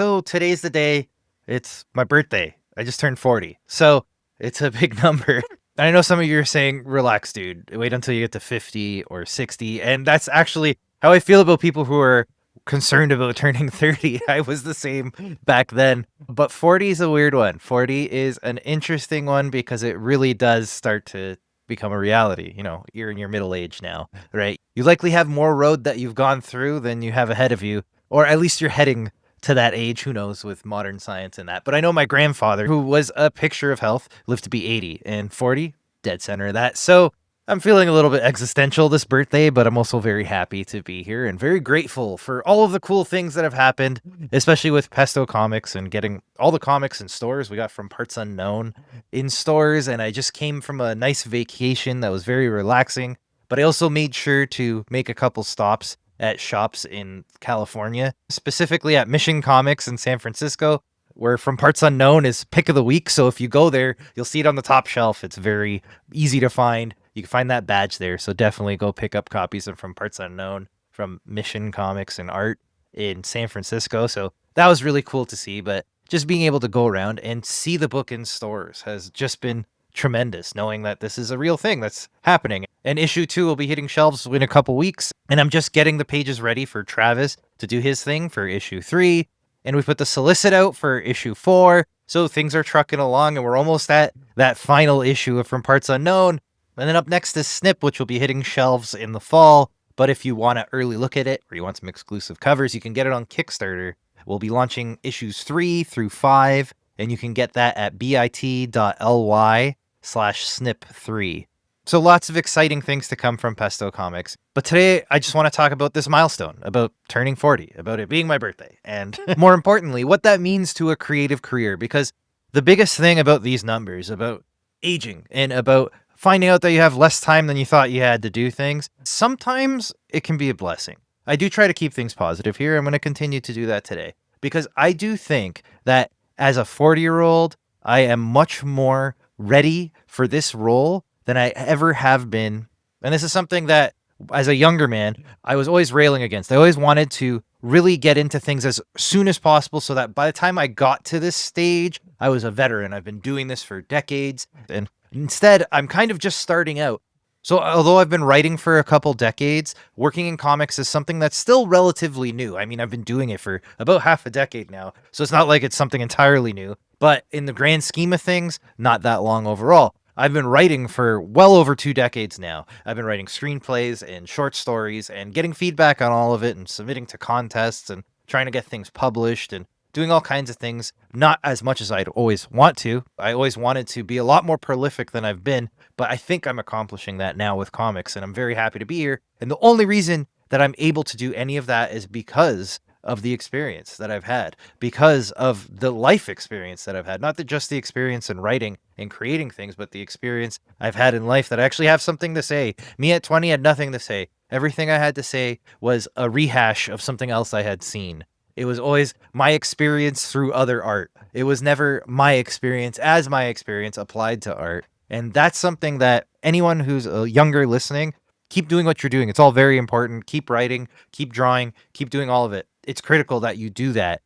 So today's the day. It's my birthday. I just turned 40. So it's a big number. I know some of you are saying, relax, dude. Wait until you get to 50 or 60. And that's actually how I feel about people who are concerned about turning 30. I was the same back then. But 40 is a weird one. 40 is an interesting one because it really does start to become a reality. You know, you're in your middle age now, right? You likely have more road that you've gone through than you have ahead of you, or at least you're heading to that age. Who knows with modern science and that. But I know my grandfather, who was a picture of health, lived to be 80, and 40, dead center of that. So I'm feeling a little bit existential this birthday, but I'm also very happy to be here and very grateful for all of the cool things that have happened, especially with Pesto Comics and getting all the comics in stores. We got from Parts Unknown in stores, and I just came from a nice vacation that was very relaxing. But I also made sure to make a couple stops at shops in California, specifically at Mission Comics in San Francisco, where From Parts Unknown is pick of the week. So if you go there, you'll see it on the top shelf. It's very easy to find. You can find that badge there. So definitely go pick up copies of From Parts Unknown from Mission Comics and Art in San Francisco. So that was really cool to see. But just being able to go around and see the book in stores has just been tremendous, knowing that this is a real thing that's happening. And issue 2 will be hitting shelves in a couple weeks. And I'm just getting the pages ready for Travis to do his thing for issue 3. And we put the solicit out for issue 4. So things are trucking along, and we're almost at that final issue of From Parts Unknown. And then up next is Snip, which will be hitting shelves in the fall. But if you want to early look at it, or you want some exclusive covers, you can get it on Kickstarter. We'll be launching issues 3 through 5, and you can get that at bit.ly/snip3. So lots of exciting things to come from Pesto Comics. But today, I just want to talk about this milestone, about turning 40, about it being my birthday, and more importantly, what that means to a creative career. Because the biggest thing about these numbers, about aging, and about finding out that you have less time than you thought you had to do things, sometimes it can be a blessing. I do try to keep things positive here. I'm going to continue to do that today. Because I do think that as a 40-year-old, I am much more ready for this role than I ever have been. And this is something that, as a younger man, I was always railing against. I always wanted to really get into things as soon as possible so that by the time I got to this stage, I was a veteran. I've been doing this for decades. And instead, I'm kind of just starting out. So although I've been writing for a couple decades, working in comics is something that's still relatively new. I mean, I've been doing it for about half a decade now. So it's not like it's something entirely new. But in the grand scheme of things, not that long overall. I've been writing for well over 2 decades now. I've been writing screenplays and short stories and getting feedback on all of it and submitting to contests and trying to get things published and doing all kinds of things, not as much as I'd always want to. I always wanted to be a lot more prolific than I've been, but I think I'm accomplishing that now with comics, and I'm very happy to be here. And the only reason that I'm able to do any of that is because of the experience that I've had, because of the life experience that I've had, not just the experience in writing and creating things, but the experience I've had in life that I actually have something to say. Me at 20 had nothing to say. Everything I had to say was a rehash of something else I had seen. It was always my experience through other art. It was never my experience as my experience applied to art. And that's something that anyone who's younger listening, keep doing what you're doing. It's all very important. Keep writing, keep drawing, keep doing all of it. It's critical that you do that.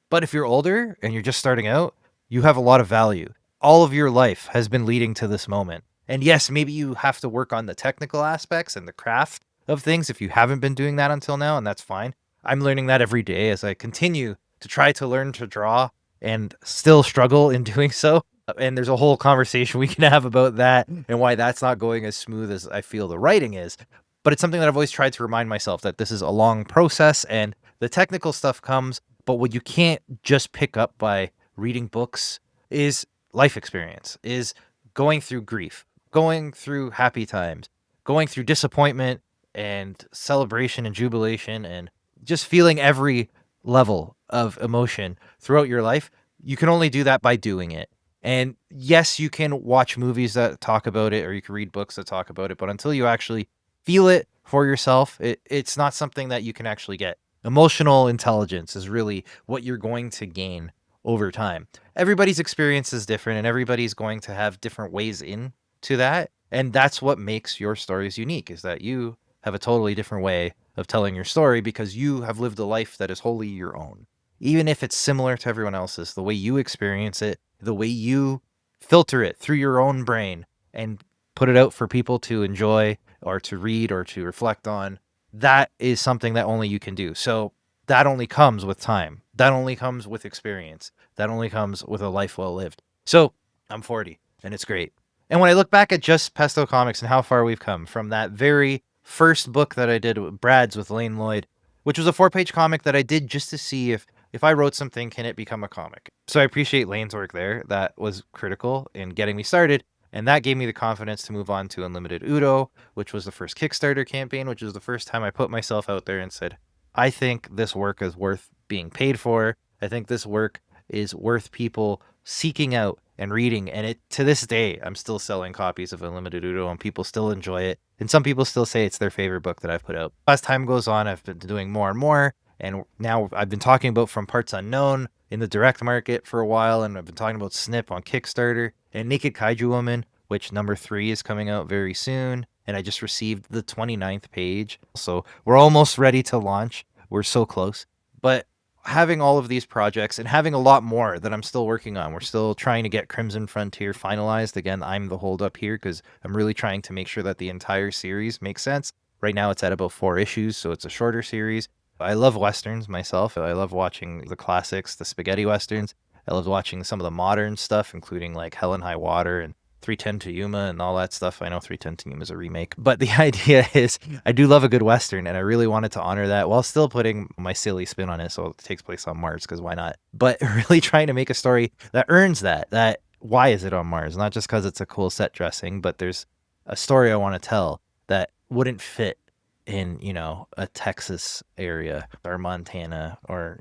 But if you're older and you're just starting out, you have a lot of value. All of your life has been leading to this moment. And yes, maybe you have to work on the technical aspects and the craft of things if you haven't been doing that until now, and that's fine. I'm learning that every day as I continue to try to learn to draw and still struggle in doing so. And there's a whole conversation we can have about that and why that's not going as smooth as I feel the writing is. But it's something that I've always tried to remind myself that this is a long process and the technical stuff comes, but what you can't just pick up by reading books is life experience, is going through grief, going through happy times, going through disappointment and celebration and jubilation and just feeling every level of emotion throughout your life. You can only do that by doing it. And yes, you can watch movies that talk about it, or you can read books that talk about it, but until you actually feel it for yourself, it's not something that you can actually get. Emotional intelligence is really what you're going to gain over time. Everybody's experience is different, and everybody's going to have different ways into that. And that's what makes your stories unique, is that you have a totally different way of telling your story because you have lived a life that is wholly your own. even if it's similar to everyone else's, the way you experience it, the way you filter it through your own brain and put it out for people to enjoy or to read or to reflect on, that is something that only you can do. So that only comes with time. That only comes with experience. That only comes with a life well lived. So I'm 40 and it's great. And when I look back at just Pesto Comics and how far we've come from that very first book that I did with Brad's with Lane Lloyd, which was a 4-page comic that I did just to see if I wrote something, can it become a comic? So I appreciate Lane's work there. That was critical in getting me started. And that gave me the confidence to move on to Unlimited Udo, which was the first Kickstarter campaign, which was the first time I put myself out there and said, I think this work is worth being paid for. I think this work is worth people seeking out and reading. And it, to this day, I'm still selling copies of Unlimited Udo and people still enjoy it. And some people still say it's their favorite book that I've put out. As time goes on, I've been doing more and more. And now I've been talking about From Parts Unknown in the direct market for a while. And I've been talking about Snip on Kickstarter and Naked Kaiju Woman, which number 3 is coming out very soon. And I just received the 29th page. So we're almost ready to launch. We're so close. But having all of these projects and having a lot more that I'm still working on. We're still trying to get Crimson Frontier finalized. Again, I'm the holdup here because I'm really trying to make sure that the entire series makes sense. Right now it's at about 4 issues, so it's a shorter series. I love Westerns myself. I love watching the classics, the spaghetti Westerns. I love watching some of the modern stuff, including like Hell and High Water and 310 to Yuma and all that stuff. I know 310 to Yuma is a remake, but the idea is I do love a good Western and I really wanted to honor that while still putting my silly spin on it. So it takes place on Mars because why not? But really trying to make a story that earns that why is it on Mars? Not just because it's a cool set dressing, but there's a story I want to tell that wouldn't fit in, a Texas area or Montana or,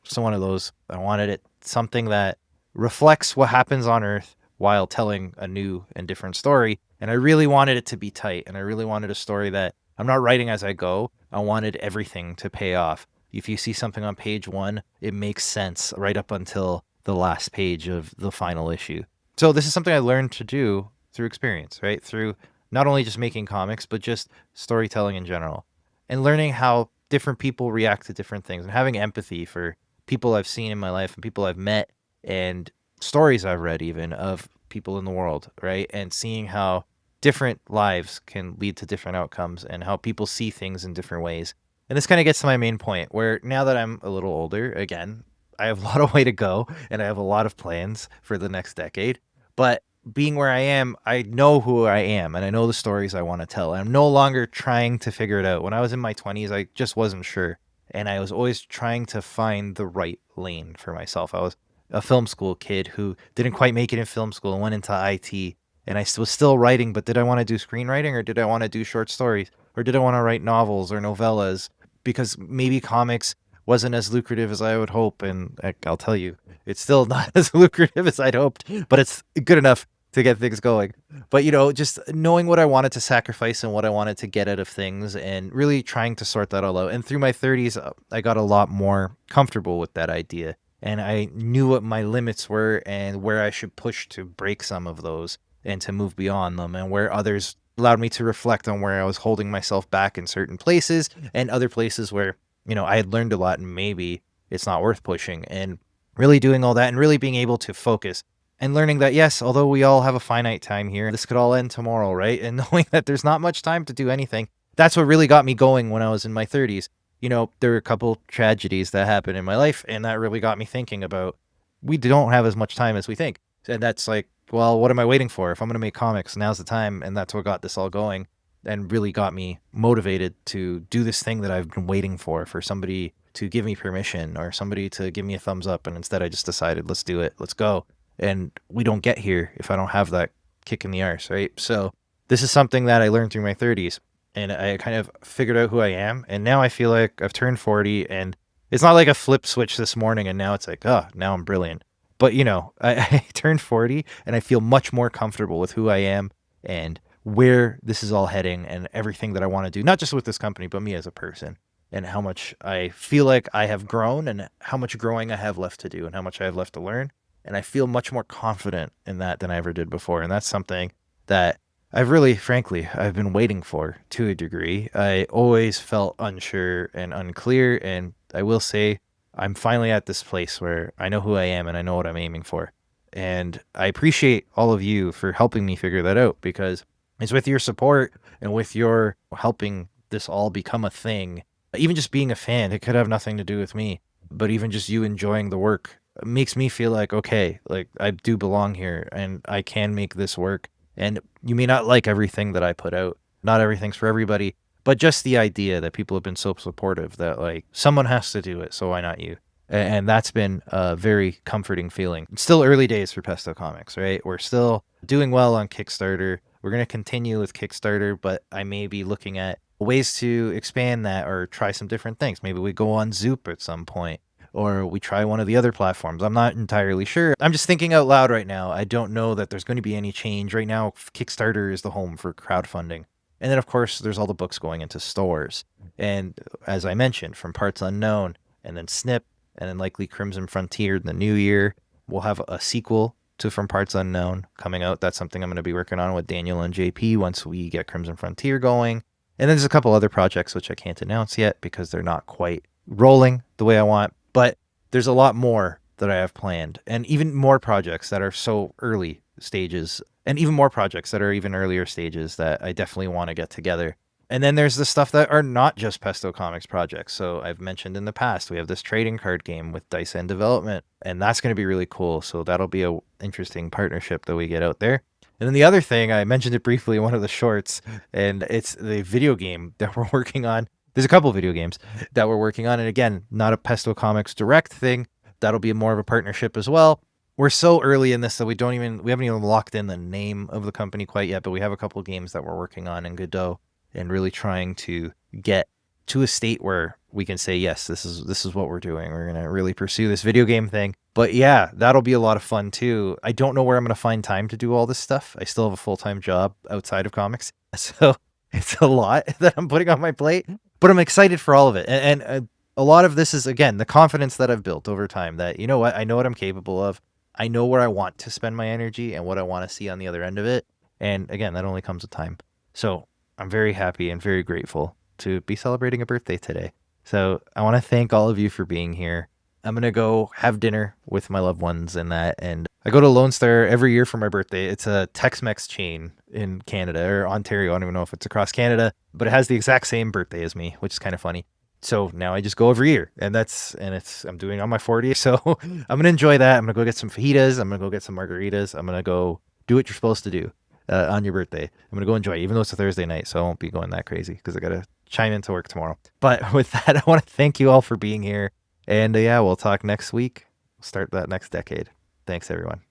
so one of those. I wanted it something that reflects what happens on Earth while telling a new and different story. And I really wanted it to be tight. And I really wanted a story that I'm not writing as I go. I wanted everything to pay off. If you see something on page 1, it makes sense right up until the last page of the final issue. So this is something I learned to do through experience, right? Through not only just making comics, but just storytelling in general and learning how different people react to different things and having empathy for people I've seen in my life and people I've met and stories I've read even of people in the world, right? And seeing how different lives can lead to different outcomes and how people see things in different ways. And this kind of gets to my main point where now that I'm a little older, again, I have a lot of way to go and I have a lot of plans for the next decade. But being where I am, I know who I am and I know the stories I want to tell. I'm no longer trying to figure it out. When I was in my 20s, I just wasn't sure. And I was always trying to find the right lane for myself. I was a film school kid who didn't quite make it in film school and went into IT. And I was still writing, but did I want to do screenwriting or did I want to do short stories? Or did I want to write novels or novellas? Because maybe comics wasn't as lucrative as I would hope. And I'll tell you, it's still not as lucrative as I'd hoped, but it's good enough to get things going. But, just knowing what I wanted to sacrifice and what I wanted to get out of things and really trying to sort that all out. And through my 30s, I got a lot more comfortable with that idea. And I knew what my limits were and where I should push to break some of those and to move beyond them, and where others allowed me to reflect on where I was holding myself back in certain places and other places where, I had learned a lot and maybe it's not worth pushing, and really doing all that and really being able to focus and learning that, yes, although we all have a finite time here, this could all end tomorrow, right? And knowing that there's not much time to do anything. That's what really got me going when I was in my 30s. There were a couple tragedies that happened in my life, and that really got me thinking about we don't have as much time as we think. And that's like, well, what am I waiting for? If I'm going to make comics, now's the time. And that's what got this all going and really got me motivated to do this thing that I've been waiting for somebody to give me permission or somebody to give me a thumbs up. And instead I just decided, let's do it. Let's go. And we don't get here if I don't have that kick in the arse, right? So this is something that I learned through my 30s. And I kind of figured out who I am. And now I feel like I've turned 40 and it's not like a flip switch this morning and now it's like, now I'm brilliant. But, I turned 40 and I feel much more comfortable with who I am and where this is all heading and everything that I want to do, not just with this company, but me as a person, and how much I feel like I have grown and how much growing I have left to do and how much I have left to learn. And I feel much more confident in that than I ever did before. And that's something that I've really, frankly, I've been waiting for to a degree. I always felt unsure and unclear. And I will say I'm finally at this place where I know who I am and I know what I'm aiming for. And I appreciate all of you for helping me figure that out, because it's with your support and with your helping this all become a thing. Even just being a fan, it could have nothing to do with me, but even just you enjoying the work makes me feel like, okay, like I do belong here and I can make this work. And you may not like everything that I put out. Not everything's for everybody, but just the idea that people have been so supportive that like someone has to do it, so why not you? And that's been a very comforting feeling. It's still early days for Pesto Comics, right? We're still doing well on Kickstarter. We're going to continue with Kickstarter, but I may be looking at ways to expand that or try some different things. Maybe we go on Zoop at some point, or we try one of the other platforms. I'm not entirely sure. I'm just thinking out loud right now. I don't know that there's going to be any change. Right now, Kickstarter is the home for crowdfunding. And then, of course, there's all the books going into stores. And as I mentioned, from Parts Unknown, and then Snip, and then likely Crimson Frontier in the new year, we'll have a sequel to From Parts Unknown coming out. That's something I'm going to be working on with Daniel and JP once we get Crimson Frontier going. And then there's a couple other projects which I can't announce yet because they're not quite rolling the way I want. But there's a lot more that I have planned, and even more projects that are so early stages, and even more projects that are even earlier stages that I definitely want to get together. And then there's the stuff that are not just Pesto Comics projects. So I've mentioned in the past, we have this trading card game with Dice End Development, and that's going to be really cool. So that'll be a interesting partnership that we get out there. And then the other thing, I mentioned it briefly in one of the shorts, and it's the video game that we're working on. There's a couple of video games that we're working on. And again, not a Pesto Comics direct thing. That'll be more of a partnership as well. We're so early in this that we haven't even locked in the name of the company quite yet, but we have a couple of games that we're working on in Godot and really trying to get to a state where we can say, yes, this is what we're doing. We're going to really pursue this video game thing. But yeah, that'll be a lot of fun too. I don't know where I'm going to find time to do all this stuff. I still have a full-time job outside of comics. So it's a lot that I'm putting on my plate, but I'm excited for all of it. And a lot of this is, again, the confidence that I've built over time that, you know what, I know what I'm capable of. I know where I want to spend my energy and what I want to see on the other end of it. And again, that only comes with time. So I'm very happy and very grateful to be celebrating a birthday today. So I want to thank all of you for being here. I'm going to go have dinner with my loved ones and that. And I go to Lone Star every year for my birthday. It's a Tex-Mex chain in Canada or Ontario. I don't even know if it's across Canada, but it has the exact same birthday as me, which is kind of funny. So now I just go every year, and I'm doing on my 40th. So I'm going to enjoy that. I'm going to go get some fajitas. I'm going to go get some margaritas. I'm going to go do what you're supposed to do on your birthday. I'm going to go enjoy it, even though it's a Thursday night. So I won't be going that crazy because I got to chime into work tomorrow. But with that, I want to thank you all for being here. And yeah, we'll talk next week. We'll start that next decade. Thanks, everyone.